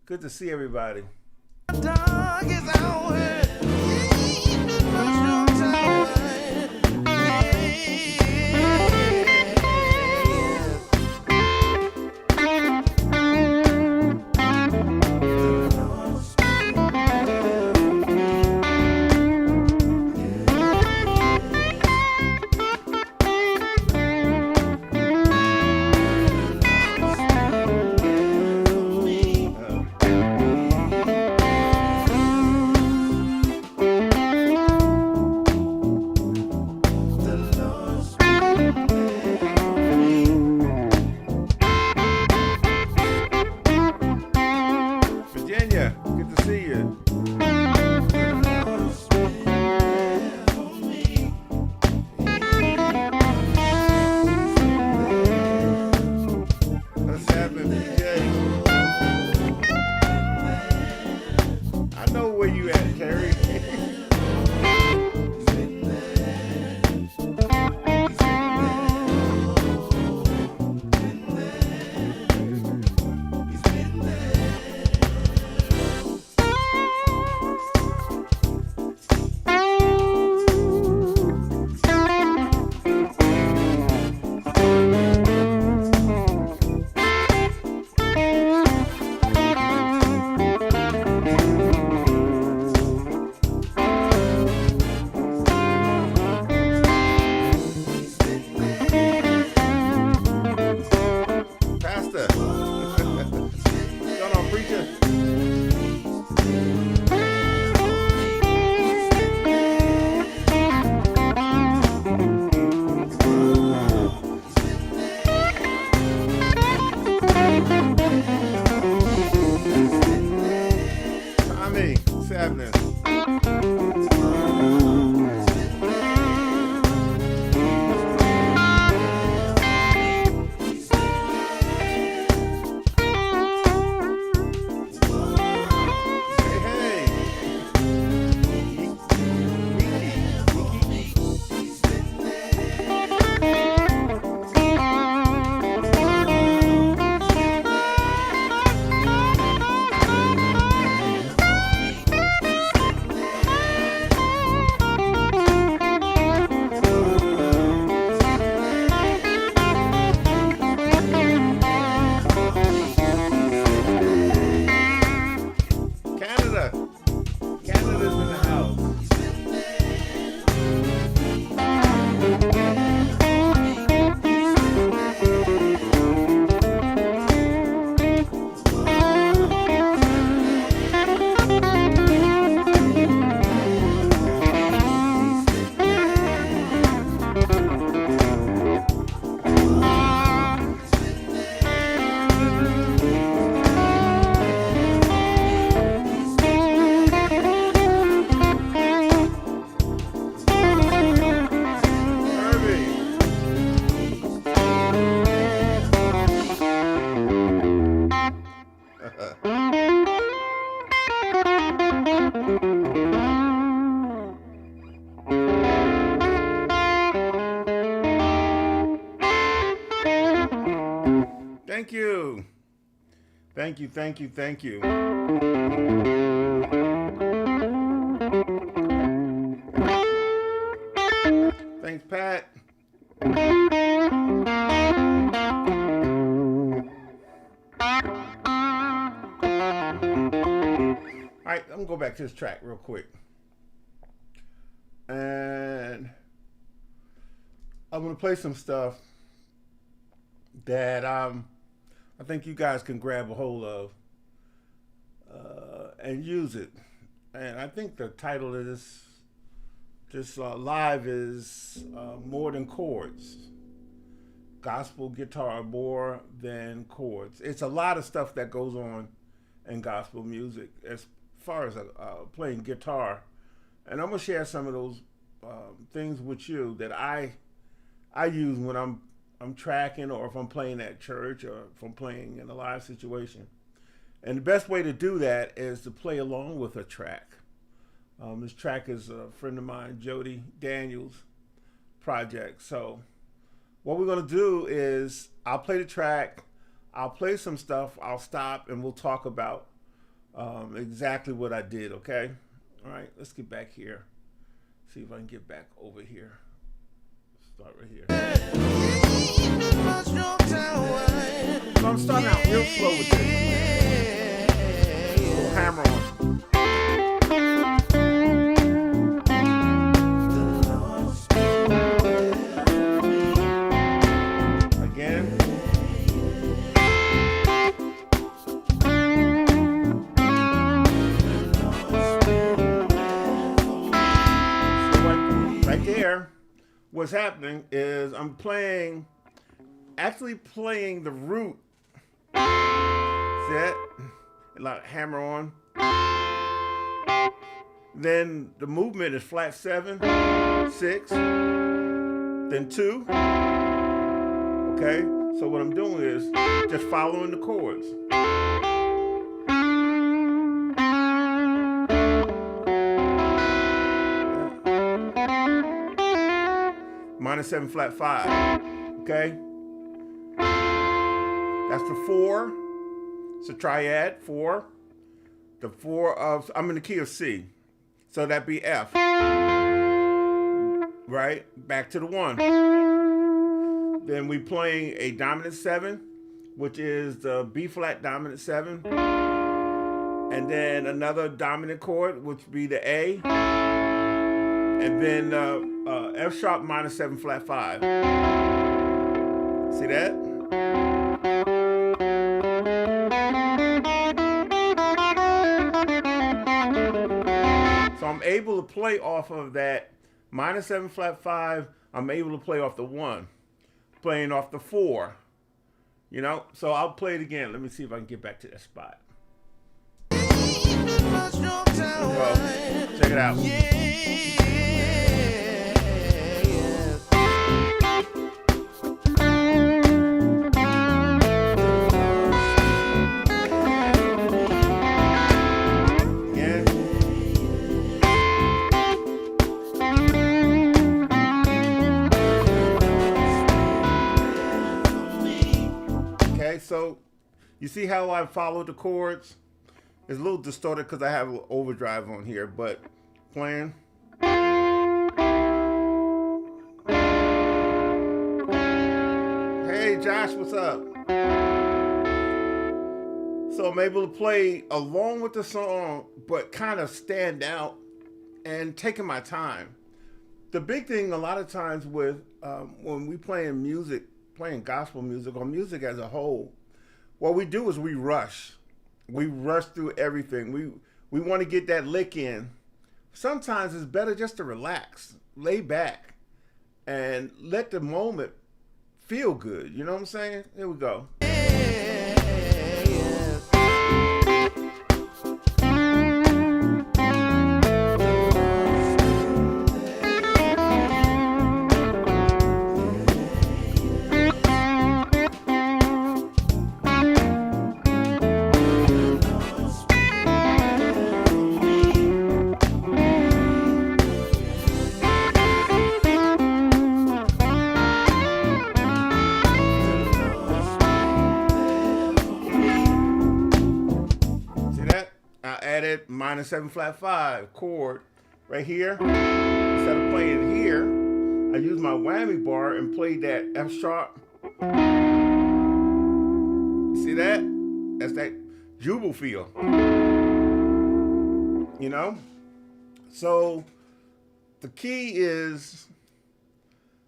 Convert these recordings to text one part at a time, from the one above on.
Good to see everybody. Dog is our Virginia, good to see you. What's happening, BJ? I know where you at, Terry. Pastor. What's going on, preacher? Tommy, what's happening? Canada. Canada's in the house. Thank you. Thank you, thank you, thank you. Thanks, Pat. All right, I'm gonna go back to this track real quick. And I'm gonna play some stuff that I think you guys can grab a hold of and use it. And I think the title of this live is More Than Chords. Gospel guitar more than chords. It's a lot of stuff that goes on in gospel music as far as playing guitar. And I'm gonna share some of those things with you that I use when I'm tracking, or if I'm playing at church, or if I'm playing in a live situation. And the best way to do that is to play along with a track. This track is a friend of mine, Jody Daniels' project. So what we're gonna do is I'll play the track, I'll play some stuff, I'll stop, and we'll talk about exactly what I did, okay? All right, let's get back here. See if I can get back over here. Start right here. So I'm starting out real slow with this. We'll hammer on. Again. So right there, what's happening is I'm actually playing the root. See that? Like hammer on. Then the movement is flat 7, 6, then 2. Okay? So what I'm doing is just following the chords. Minor 7 flat 5. Okay? That's the 4. It's a triad, 4. The 4 of, I'm in the key of C. So that'd be F. Right? Back to the 1. Then we playing a dominant 7, which is the B flat dominant 7. And then another dominant chord, which would be the A. And then F sharp minor 7 flat 5. See that? So I'm able to play off of that minor 7 flat 5. I'm able to play off the 1. Playing off the 4. You know? So I'll play it again. Let me see if I can get back to that spot. Check it out. So you see how I followed the chords? It's a little distorted because I have an overdrive on here, but playing. Hey Josh, what's up? So I'm able to play along with the song, but kind of stand out and taking my time. The big thing a lot of times with when we playing music, playing gospel music or music as a whole, what we do is we rush. We rush through everything. We want to get that lick in. Sometimes it's better just to relax, lay back, and let the moment feel good. You know what I'm saying? Here we go. Minor 7 flat 5 chord right here. Instead of playing it here, I use my whammy bar and play that F sharp. See that? That's that jubal feel. You know? So the key is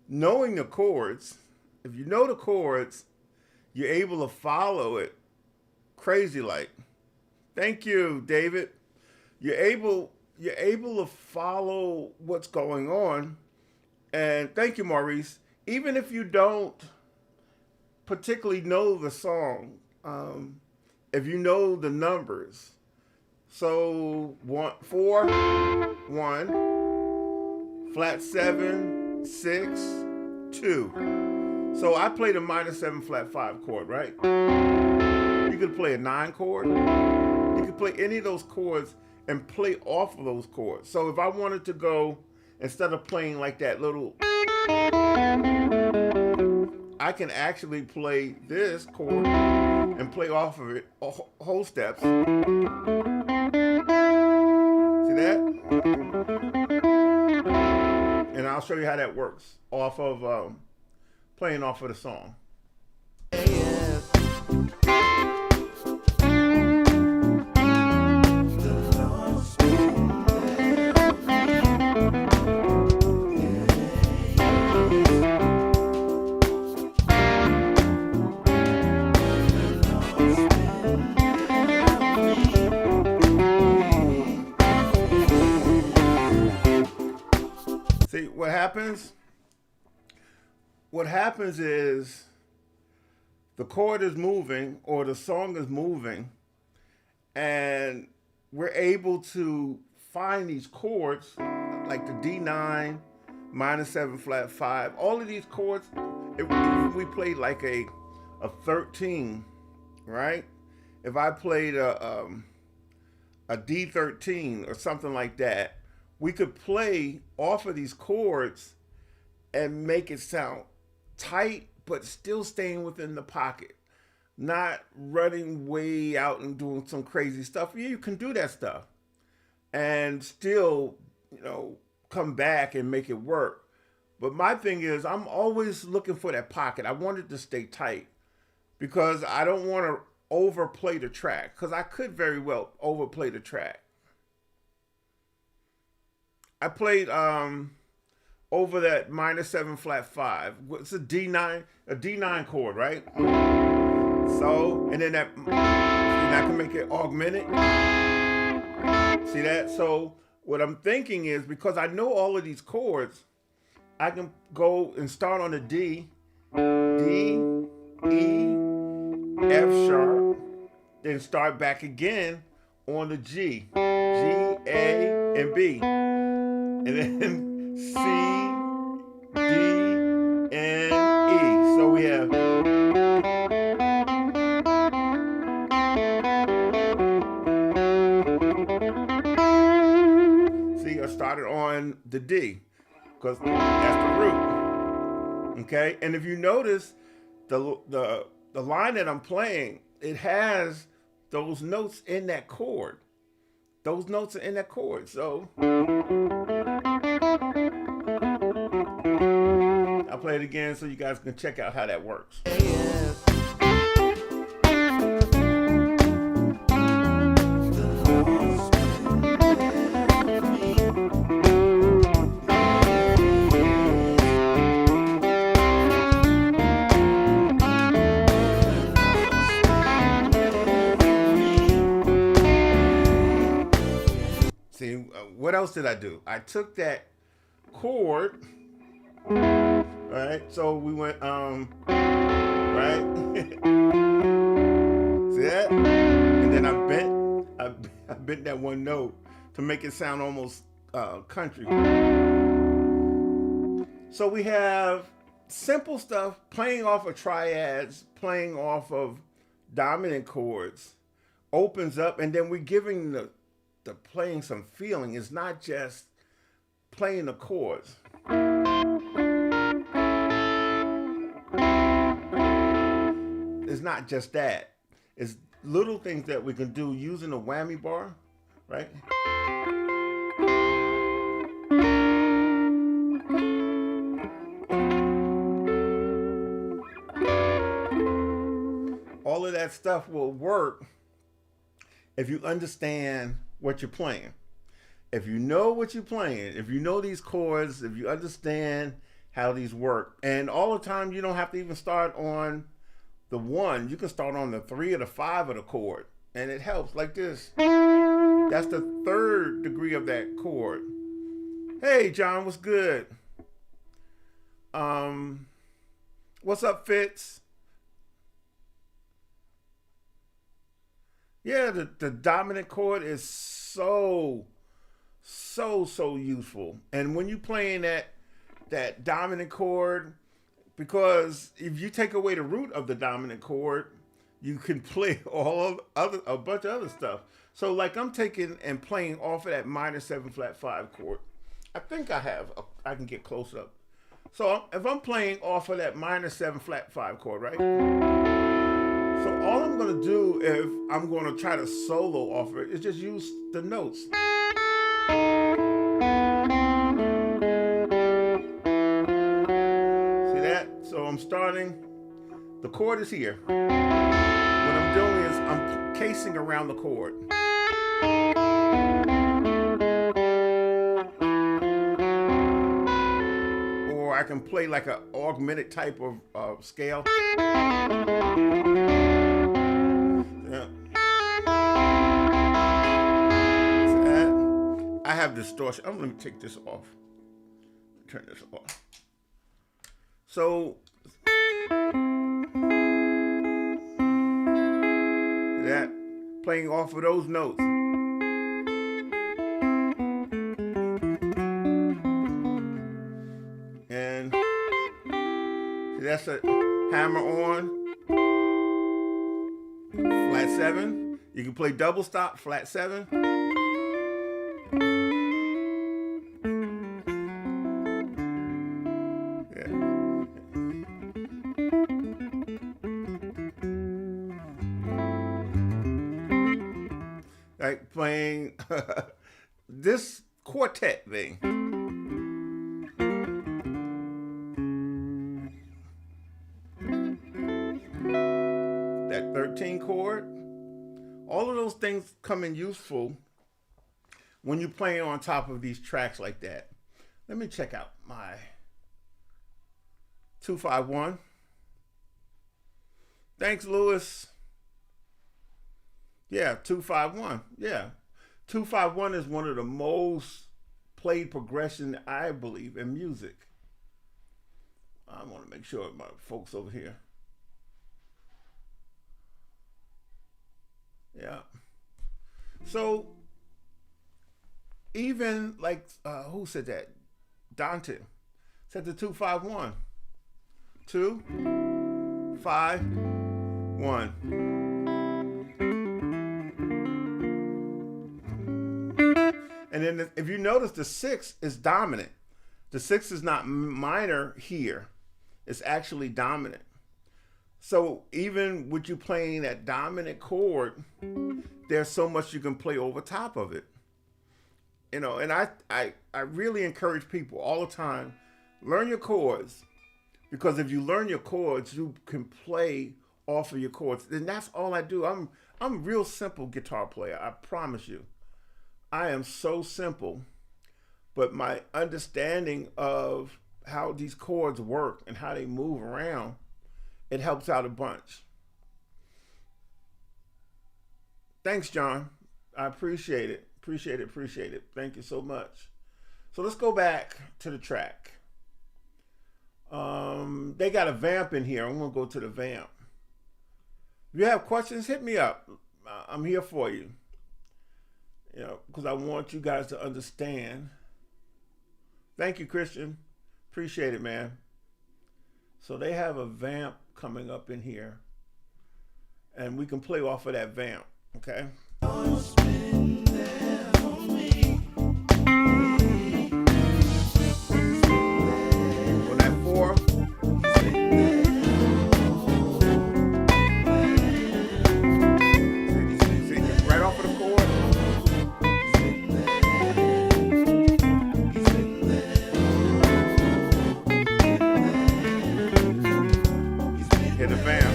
knowing the chords. If you know the chords, you're able to follow it crazy like. Thank you, David. You're able to follow what's going on. And thank you, Maurice. Even if you don't particularly know the song, if you know the numbers. So 4, 1, flat 7, 6, 2. So I played a minor 7 flat 5 chord, right? You could play a 9 chord. You could play any of those chords and play off of those chords. So if I wanted to go, instead of playing like that little, I can actually play this chord and play off of it whole steps. See that? And I'll show you how that works off of playing off of the song. See, what happens? What happens is the chord is moving or the song is moving, and we're able to find these chords like the D9, minor 7 flat 5. All of these chords, if we played like a 13, right? If I played a D13 or something like that, we could play off of these chords and make it sound tight, but still staying within the pocket, not running way out and doing some crazy stuff. Yeah, you can do that stuff and still, come back and make it work. But my thing is, I'm always looking for that pocket. I want it to stay tight because I don't want to overplay the track, because I could very well overplay the track. I played over that minor 7 flat 5. It's a D9 chord, right? So, and then I can make it augmented. See that? So what I'm thinking is, because I know all of these chords, I can go and start on the D, E, F sharp, then start back again on the G, A, and B. And then C, D, and E. So we have see, I started on the D because that's the root. Okay, and if you notice the line that I'm playing, it has those notes in that chord. Those notes are in that chord. So I'll play it again so you guys can check out how that works. See, what else did I do? I took that chord, right? So we went, right? See that? And then I bent that one note to make it sound almost country. So we have simple stuff, playing off of triads, playing off of dominant chords, opens up, and then we're giving the playing some feeling. It's not just playing the chords. It's not just that. It's little things that we can do using a whammy bar, right? All of that stuff will work if you understand what you're playing. If you know what you're playing, if you know these chords, if you understand how these work, and all the time you don't have to even start on the 1, you can start on the 3 or the 5 of the chord, and it helps like this. That's the 3rd degree of that chord. Hey John, what's good? What's up, Fitz? Yeah, the dominant chord is so useful. And when you're playing that dominant chord, because if you take away the root of the dominant chord, you can play a bunch of other stuff. So like I'm taking and playing off of that minor 7 flat 5 chord. I think I can get close up. So if I'm playing off of that minor 7 flat 5 chord, right? So all I'm going to do if I'm going to try to solo off it is just use the notes. See that? So I'm starting, the chord is here. What I'm doing is I'm casing around the chord. Or I can play like an augmented type of scale. Yeah. I have distortion. Let me take this off. Turn this off. So that playing off of those notes. And see, that's a hammer on, flat 7. You can play double stop, flat 7. Yeah. Like playing this quartet thing. That 13 chord. All of those things come in useful when you're playing on top of these tracks like that. Let me check out my 251. Thanks, Lewis. Yeah, 251. Yeah. 251 is one of the most played progression, I believe, in music. I want to make sure my folks over here. Yeah. So even like who said that? Dante said the 251. 2, 5, 1. And then if you notice, the 6 is dominant. The 6 is not minor here. It's actually dominant. So even with you playing that dominant chord, there's so much you can play over top of it. You know, and I really encourage people all the time, learn your chords. Because if you learn your chords, you can play off of your chords. And that's all I do. I'm a real simple guitar player, I promise you. I am so simple, but my understanding of how these chords work and how they move around, it helps out a bunch. Thanks, John. I appreciate it. Appreciate it. Thank you so much. So let's go back to the track. They got a vamp in here. I'm going to go to the vamp. If you have questions, hit me up. I'm here for you. You know, because I want you guys to understand. Thank you, Christian. Appreciate it, man. So they have a vamp coming up in here. And we can play off of that vamp, okay? For that 4. See, right off of the chord. Hit the vamp.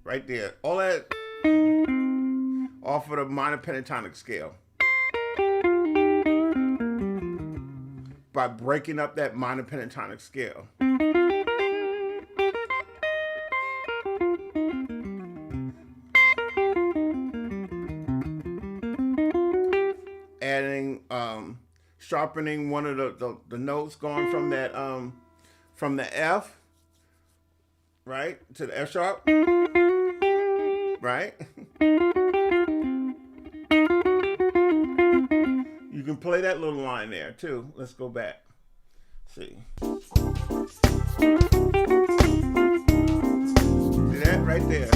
Right there. All that off of the minor pentatonic scale. By breaking up that minor pentatonic scale. Adding, sharpening one of the notes, going from that, from the F, right, to the F sharp, right? You can play that little line there too. Let's go back. See. See that right there?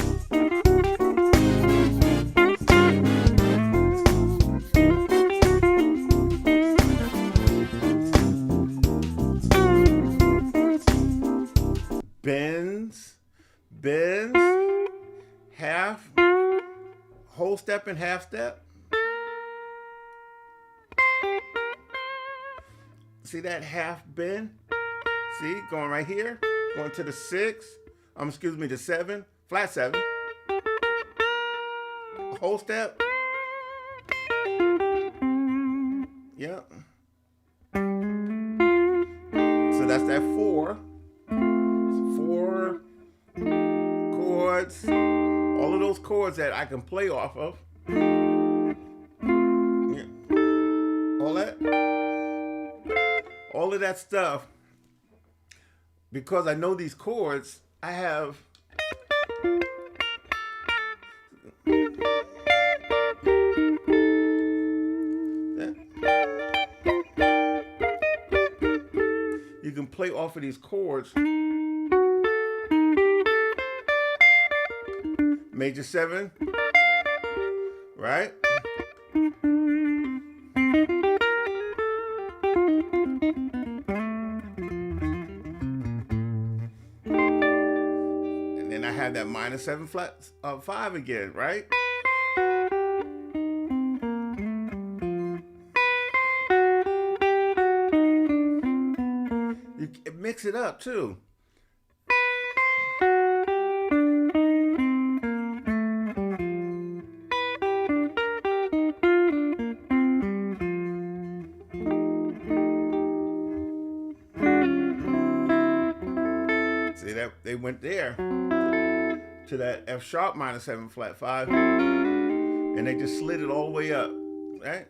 step and half step. See that half bend? See, going right here, going to the 6, excuse me, the 7, flat 7. Whole step. Yep. So that's that 4. 4 chords. All of those chords that I can play off of. Yeah. All of that stuff. Because I know these chords, I have you can play off of these chords. Major 7, right? And then I have that minor 7 flat 5 again, right? You mix it up too. See that they went there to that F sharp minor 7 flat 5, and they just slid it all the way up, right?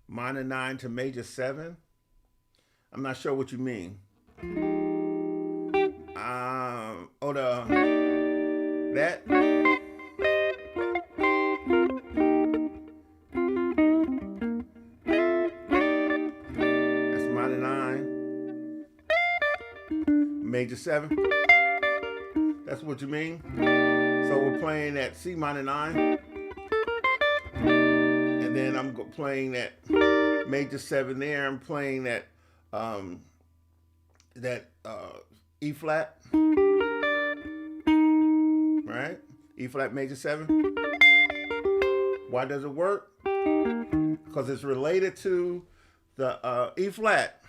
Minor 9 to major 7. I'm not sure what you mean. That. That's minor 9. Major 7. That's what you mean? So we're playing that C minor 9. And then I'm playing that major 7 there. I'm playing that E flat, right? E flat major 7. Why does it work? Because it's related to the E flat,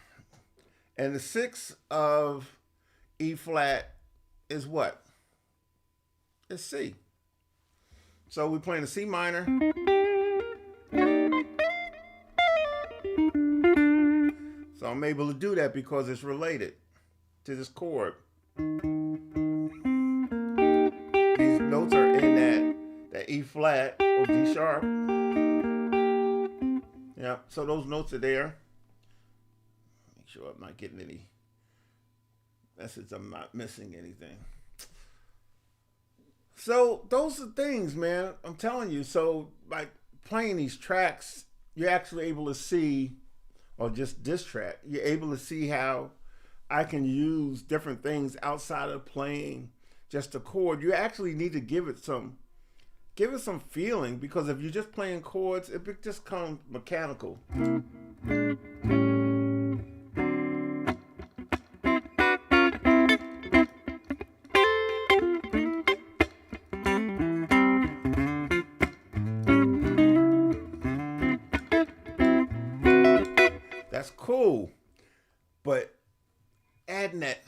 and the 6 of E flat is what? It's C. So we're playing the C minor. So I'm able to do that because it's related to this chord. These notes are in that E flat or D sharp. Yeah, so those notes are there. Make sure I'm not getting any message, I'm not missing anything. So those are things, man. I'm telling you. So by playing these tracks, you're actually able to see, or just this track, you're able to see how I can use different things outside of playing just a chord. You actually need to give it some feeling, because if you're just playing chords, it just comes mechanical. That's cool, but adding that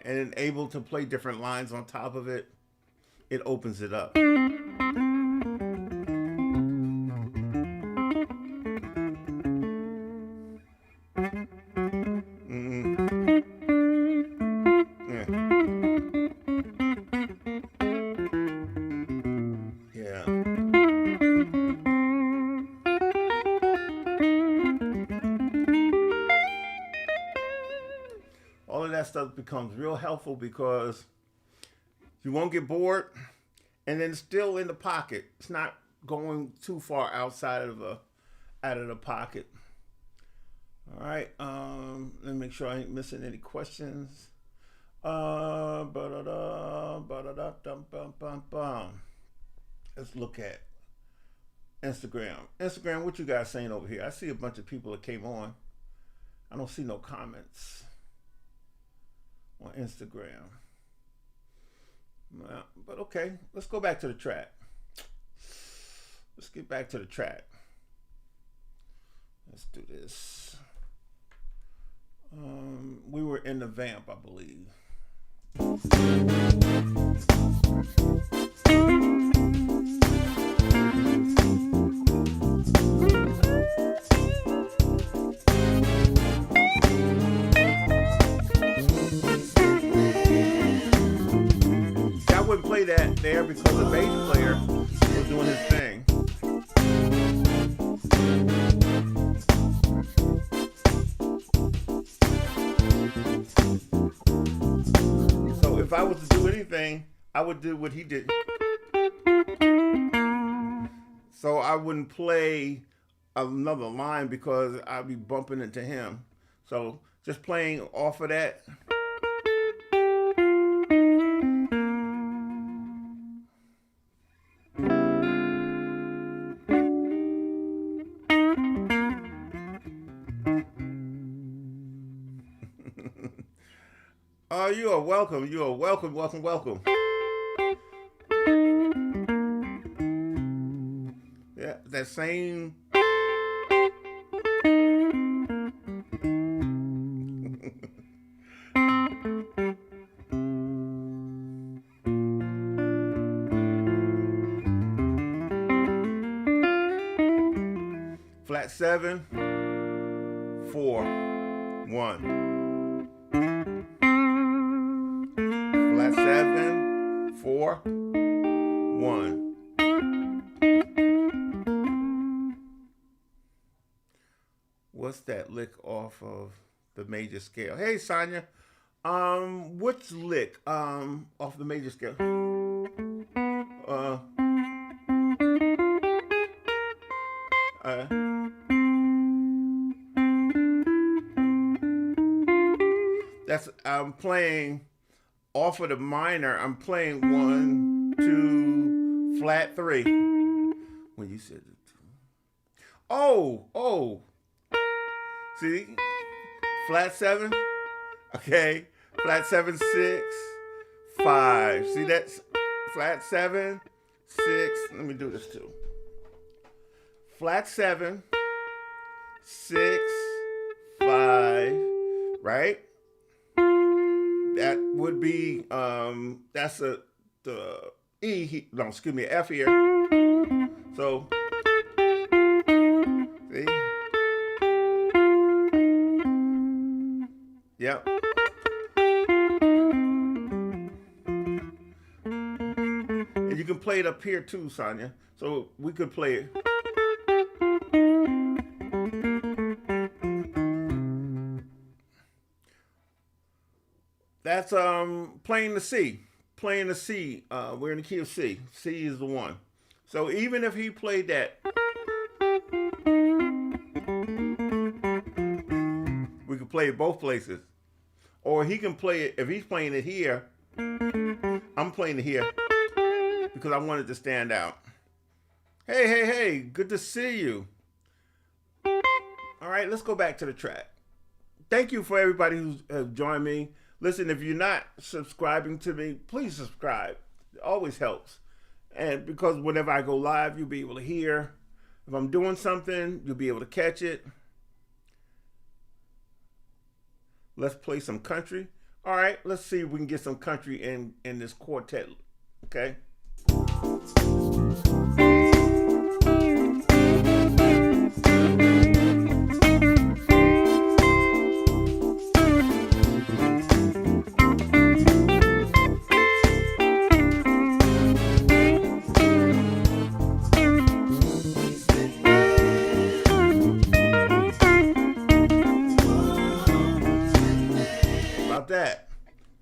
and able to play different lines on top of it, it opens it up. All of that stuff becomes real helpful because you won't get bored, and then it's still in the pocket. It's not going too far outside of the pocket. All right, let me make sure I ain't missing any questions. Let's look at Instagram. Instagram, what you guys saying over here? I see a bunch of people that came on. I don't see no comments on Instagram. But okay, let's go back to the track. Let's get back to the track. Let's do this. We were in the vamp, I believe. I wouldn't play that there because the bass player was doing his thing. So if I was to do anything, I would do what he did. So I wouldn't play another line because I'd be bumping into him. So just playing off of that. Oh, you are welcome. You are welcome, welcome, welcome. Yeah, that same. Flat 7, 4, 1. Flat 7, 4, 1. What's that lick off of the major scale? Hey, Sonia. Which lick off the major scale? That's I'm playing off of the minor. I'm playing 1, 2, flat 3. When you said it. Oh. See? Flat 7. Okay. Flat 7, 6, 5. See, that's flat 7, 6. Let me do this too. Flat 7, 6, 5, right? That would be that's the E. No, excuse me, F here. So see, yep. And you can play it up here too, Sonia. So we could play it. That's playing the C. Playing the C. We're in the key of C. C is the 1. So even if he played that, we could play it both places. Or he can play it, if he's playing it here, I'm playing it here because I wanted to stand out. Hey, good to see you. All right, let's go back to the track. Thank you for everybody who's joined me. Listen, if you're not subscribing to me, please subscribe. It always helps. And because whenever I go live, you'll be able to hear. If I'm doing something, you'll be able to catch it. Let's play some country. All right, let's see if we can get some country in this quartet. Okay?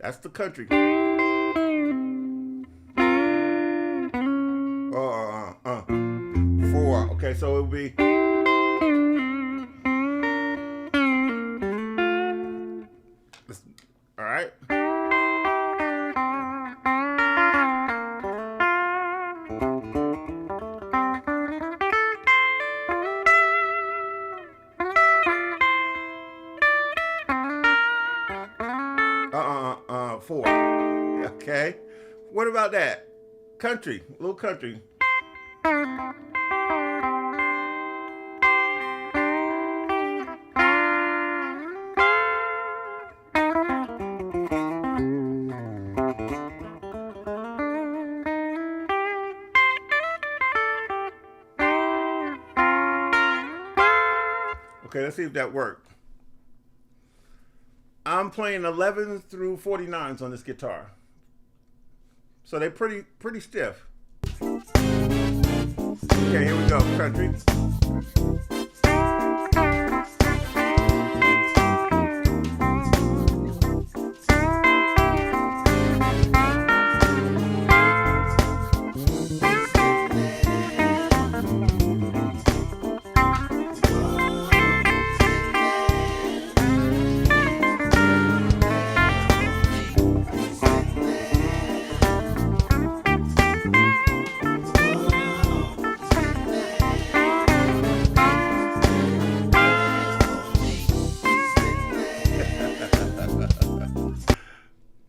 That's the country. 4. Okay, so it'll be. All right. Okay. What about that? Country, a little country. Okay, let's see if that worked. I'm playing 11s through 49s on this guitar. So they're pretty stiff. Okay, here we go, country.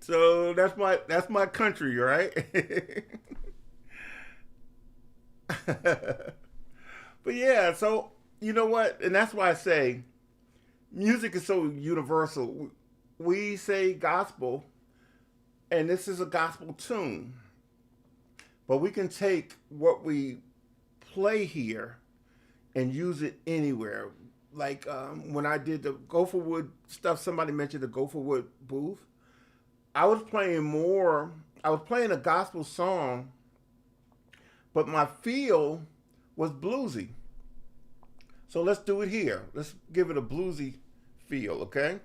So that's my country, right? But yeah, so you know what, and that's why I say music is so universal. We say gospel, and this is a gospel tune, but we can take what we play here and use it anywhere. Like when I did the Gopherwood stuff, somebody mentioned the Gopherwood booth. I was playing more. I was playing a gospel song, but my feel was bluesy. So let's do it here. Let's give it a bluesy feel, okay?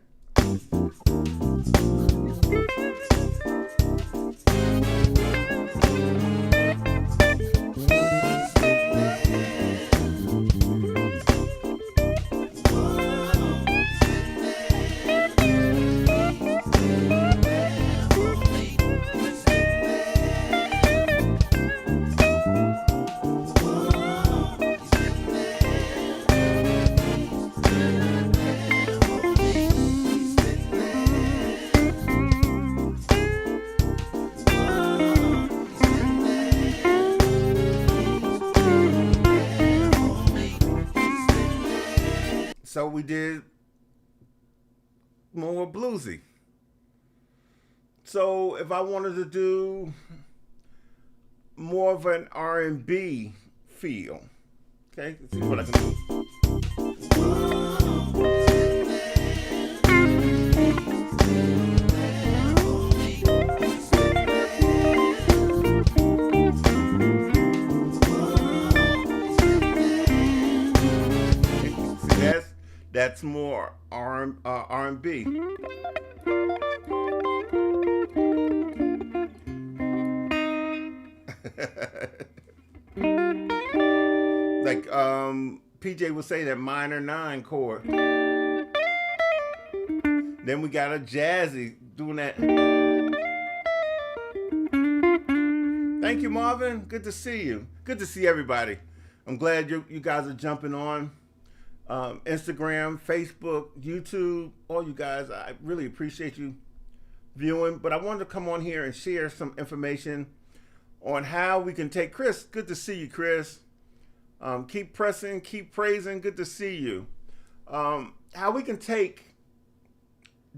So we did more bluesy. So if I wanted to do more of an R&B feel, okay, let's see what I can do. See, that's more R&B. Like PJ would say, that minor 9 chord. Then we got a jazzy doing that. Thank you, Marvin. Good to see you. Good to see everybody. I'm glad you guys are jumping on. Instagram, Facebook, YouTube, all you guys, I really appreciate you viewing. But I wanted to come on here and share some information on how we can take Chris. Good to see you, Chris. Keep pressing, keep praising. Good to see you. How we can take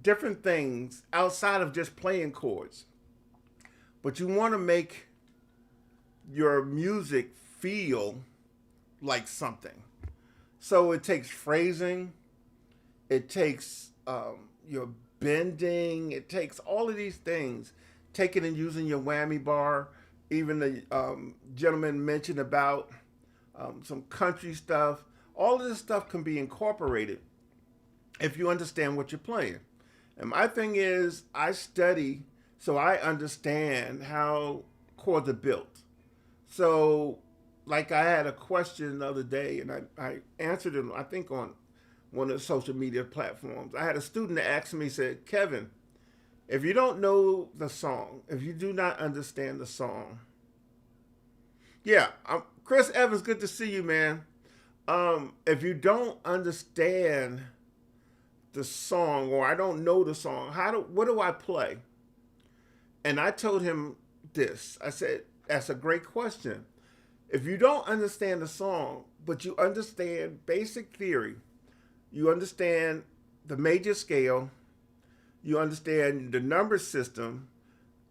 different things outside of just playing chords, but you want to make your music feel like something. So it takes phrasing, it takes your bending, it takes all of these things, taking and using your whammy bar. Even the gentleman mentioned about some country stuff. All of this stuff can be incorporated if you understand what you're playing. And my thing is, I study so I understand how chords are built. So, like, I had a question the other day, and I answered it, I think, on one of the social media platforms. I had a student that asked me, said, Kevin, if you don't know the song, if you do not understand the song, yeah, Chris Evans, good to see you, man. If you don't understand the song, or I don't know the song, what do I play? And I told him this. I said, that's a great question. If you don't understand the song, but you understand basic theory, you understand the major scale, you understand the number system,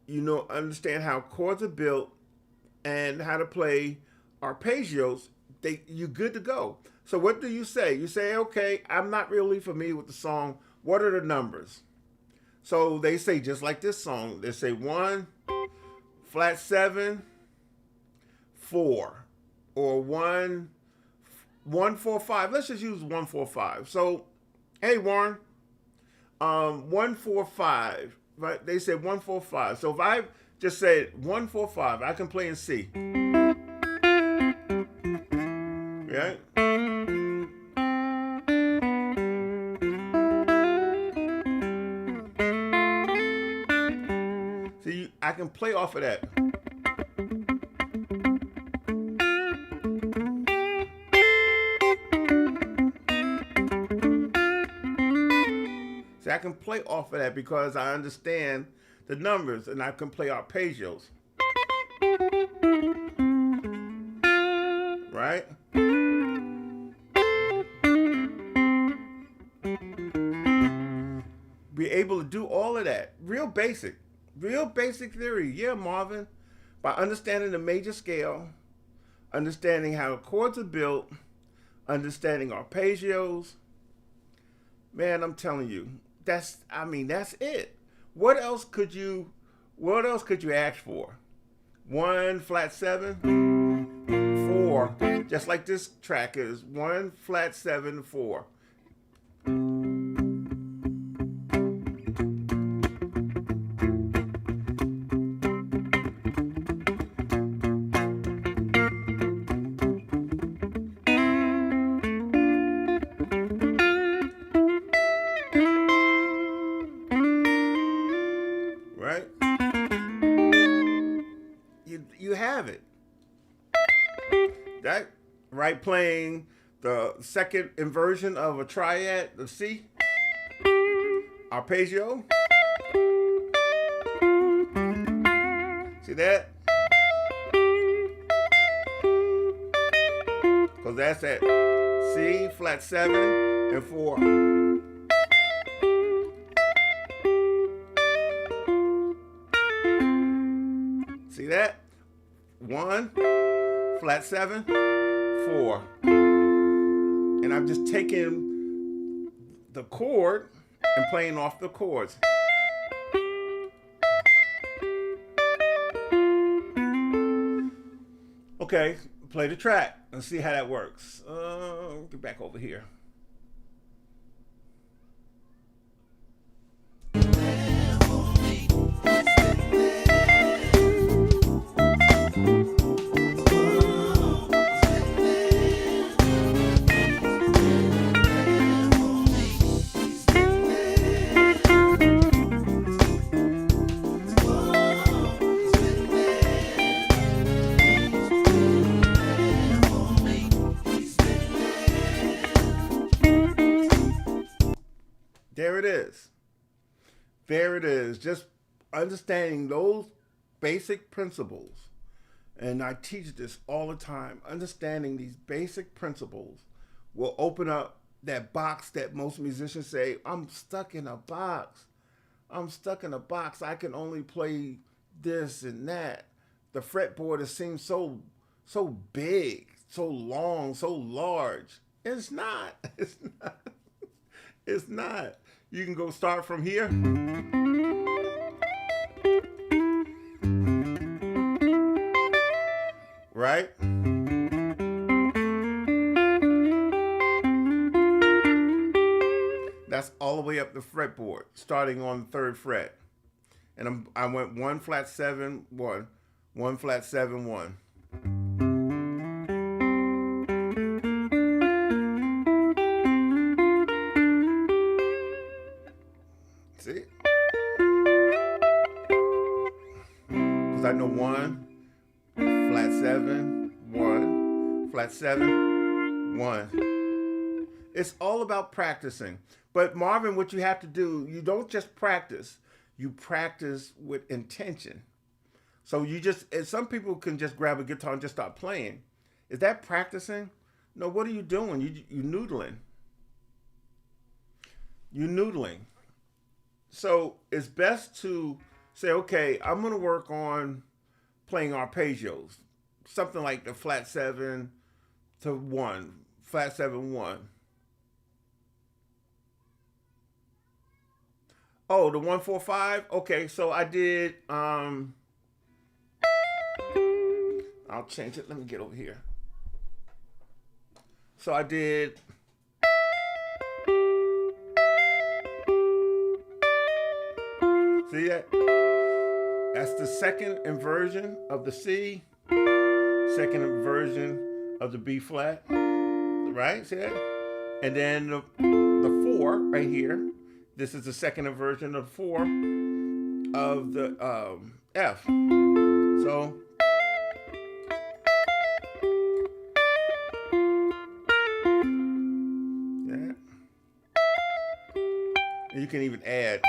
understand how chords are built and how to play arpeggios, you're good to go. So what do you say? You say, okay, I'm not really familiar with the song. What are the numbers? So they say, just like this song, they say 1, flat 7, 4, or 1, 1, 4, 5. Let's just use 1, 4, 5. So, hey Warren, 1, 4, 5. Right? They said 1, 4, 5. So if I just said 1, 4, 5, I can play in C. Right? See, I can play off of that. See, I can play off of that because I understand the numbers and I can play arpeggios. Right? Be able to do all of that. Real basic theory. Yeah, Marvin. By understanding the major scale, understanding how chords are built, understanding arpeggios. Man, I'm telling you, that's it. What else could you ask for? 1, flat 7, 4. Just like this track is 1, flat 7, 4. Right? You have it. That right, playing the second inversion of a triad, the C, arpeggio. See that? Because that's at C, flat 7, and 4. See that? 1, flat 7, 4. And I'm just taking the chord and playing off the chords. Okay, play the track and see how that works. Get back over here. There it is. There it is. Just understanding those basic principles. And I teach this all the time. Understanding these basic principles will open up that box that most musicians say, I'm stuck in a box. I'm stuck in a box. I can only play this and that. The fretboard seems so big, so long, so large. It's not. It's not. It's not. You can go start from here. Right? That's all the way up the fretboard, starting on the 3rd fret. And I went 1, flat 7, 1. 1, flat 7, 1. See? Because I know 1, flat 7, 1, flat 7, 1. It's all about practicing. But Marvin, what you have to do, you don't just practice. You practice with intention. So you just, and some people can just grab a guitar and just start playing. Is that practicing? No, what are you doing? You noodling. You noodling. So it's best to say, okay, I'm going to work on playing arpeggios, something like the flat seven to one, flat seven one. Oh, the 145. Okay, so I did. I'll change it. Let me get over here. So I did. See that? That's the second inversion of the C, second inversion of the B flat, right? See that? And then the four right here. This is the second inversion of four of the F. So yeah. And you can even add.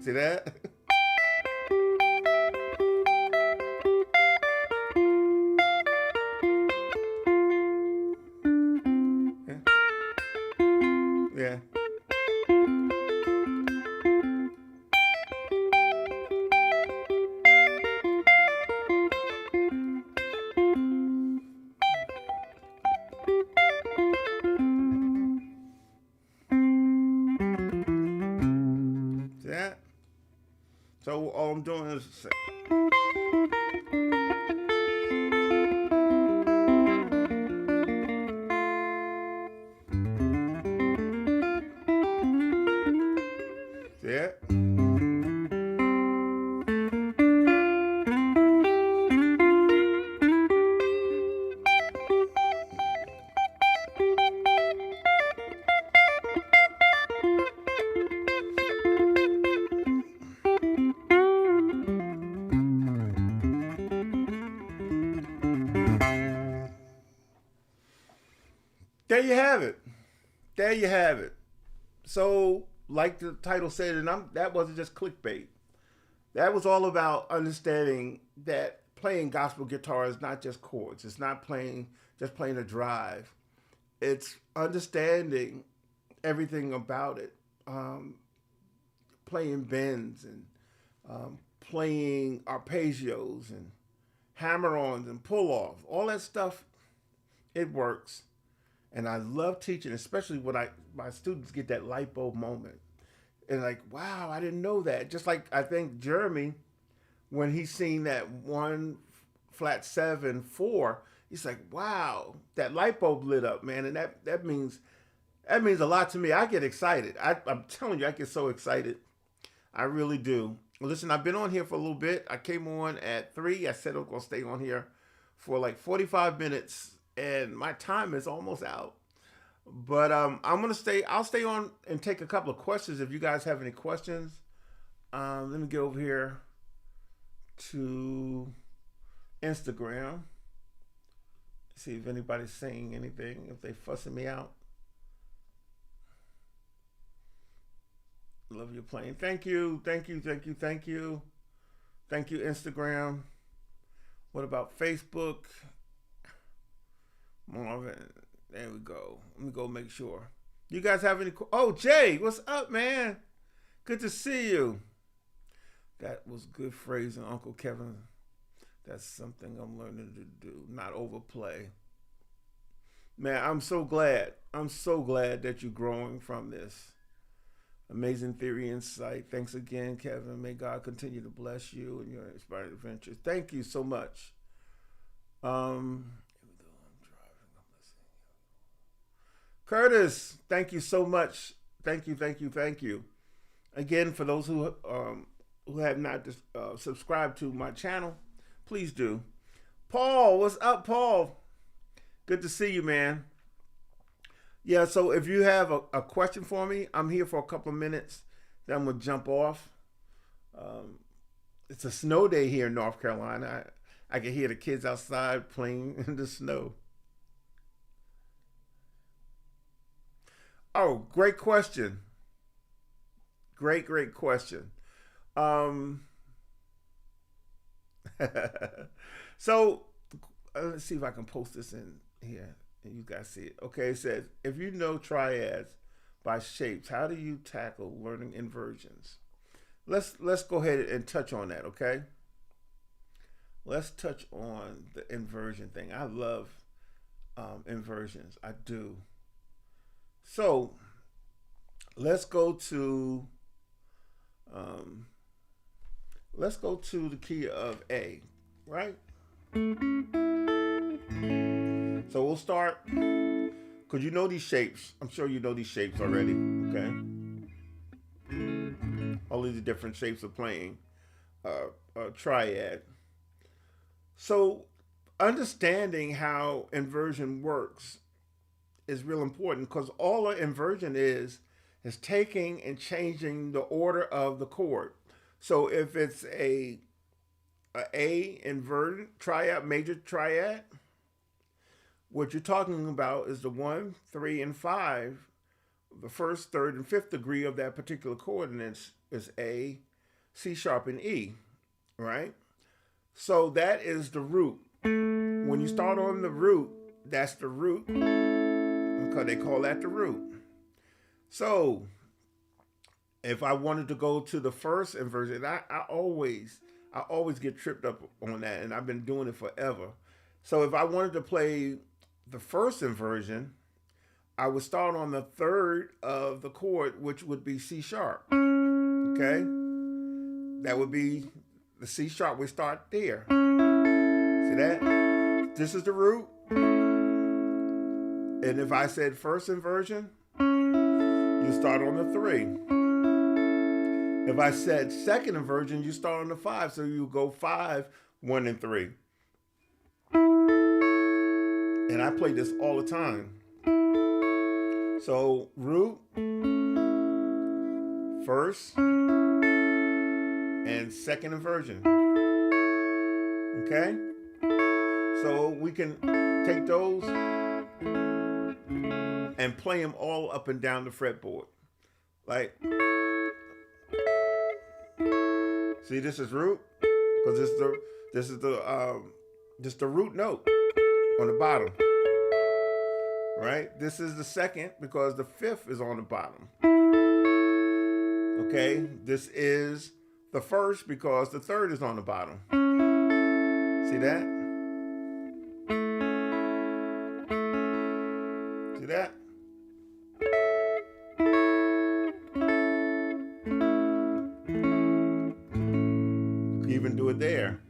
See that? Yeah. See that? So all I'm doing is say. See that? There you have it. There you have it. So, like the title said, and that wasn't just clickbait. That was all about understanding that playing gospel guitar is not just chords. It's not just playing a drive. It's understanding everything about it. Playing bends and playing arpeggios and hammer-ons and pull-offs. All that stuff, it works. And I love teaching, especially when my students get that light bulb moment. And like, wow, I didn't know that. Just like I think Jeremy, when he seen that one flat 7/4, he's like, wow, that light bulb lit up, man. And that means a lot to me. I get excited. I'm telling you, I get so excited. I really do. Listen, I've been on here for a little bit. I came on at 3. I said I'm going to stay on here for like 45 minutes. And my time is almost out. But I'm going to stay. I'll stay on and take a couple of questions if you guys have any questions. Let me get over here to Instagram. See if anybody's saying anything, if they fussing me out. Love your playing. Thank you, Instagram. What about Facebook? Marvin, there we go. Let me go make sure. You guys have any? Oh, Jay, what's up, man? Good to see you. That was good phrasing, Uncle Kevin. That's something I'm learning to do, not overplay. Man, I'm so glad. I'm so glad that you're growing from this. Amazing theory insight. Thanks again, Kevin. May God continue to bless you and your inspired adventures. Thank you so much. Curtis, thank you so much. Thank you. Again, for those who have not subscribed to my channel, please do. Paul, what's up, Paul? Good to see you, man. Yeah, so if you have a question for me, I'm here for a couple of minutes. Then I'm going to jump off. It's a snow day here in North Carolina. I can hear the kids outside playing in the snow. Oh, great question. Great question. Um, so let's see if I can post this in here and you guys see it. Okay, it says if you know triads by shapes, how do you tackle learning inversions? Let's go ahead and touch on that. Okay, let's touch on the inversion thing. I love inversions. I do. So let's go to um, let's go to the key of A, right? So we'll start because you know these shapes. I'm sure you know these shapes already. Okay, all these different shapes of playing a triad. So understanding how inversion works is real important because all an inversion is taking and changing the order of the chord. So if it's a inverted triad, major triad, what you're talking about is the 1, 3, and 5, the first, third, and fifth degree of that particular chord, and is A, C sharp, and E, right? So that is the root. When you start on the root, that's the root, because they call that the root. So if I wanted to go to the first inversion, I always get tripped up on that, and I've been doing it forever. So if I wanted to play the first inversion, I would start on the third of the chord, which would be C sharp. Okay? That would be the C sharp. We start there. See that? This is the root. And if I said first inversion, you start on the 3. If I said second inversion, you start on the 5. So you go 5, 1, and 3. And I play this all the time. So root, first, and second inversion. Okay? So we can take those and play them all up and down the fretboard. Like, see, this is root, because this is the root note on the bottom. Right? This is the second because the fifth is on the bottom. Okay? This is the first because the third is on the bottom. See that? See that? You can even do it there.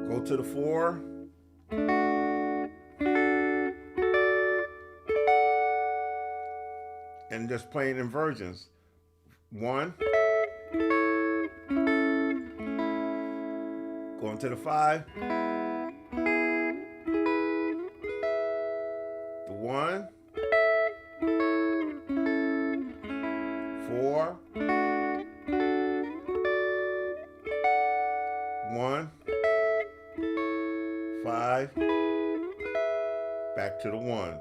Go to the 4. And just playing inversions. 1. Going to the 5. The 1. 4. 1. 5. Back to the 1.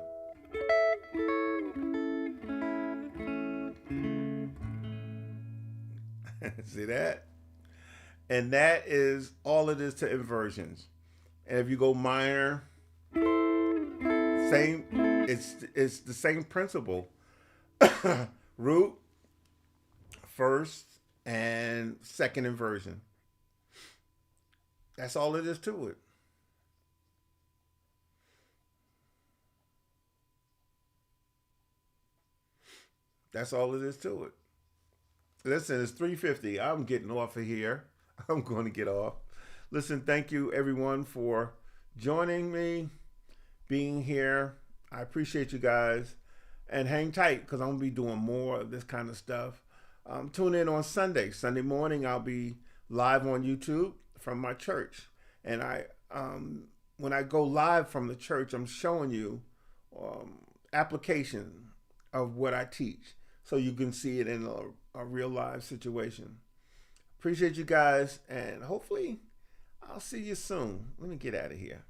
See that? And that is all it is to inversions. And if you go minor, same, it's the same principle. Root, first, and second inversion. That's all it is to it. That's all it is to it. Listen, it's 3:50. I'm getting off of here. I'm going to get off. Listen, thank you everyone for joining me, being here. I appreciate you guys. And hang tight because I'm going to be doing more of this kind of stuff. Tune in on Sunday. Sunday morning, I'll be live on YouTube from my church. And when I go live from the church, I'm showing you application of what I teach, so you can see it in a real live situation. Appreciate you guys, and hopefully I'll see you soon. Let me get out of here.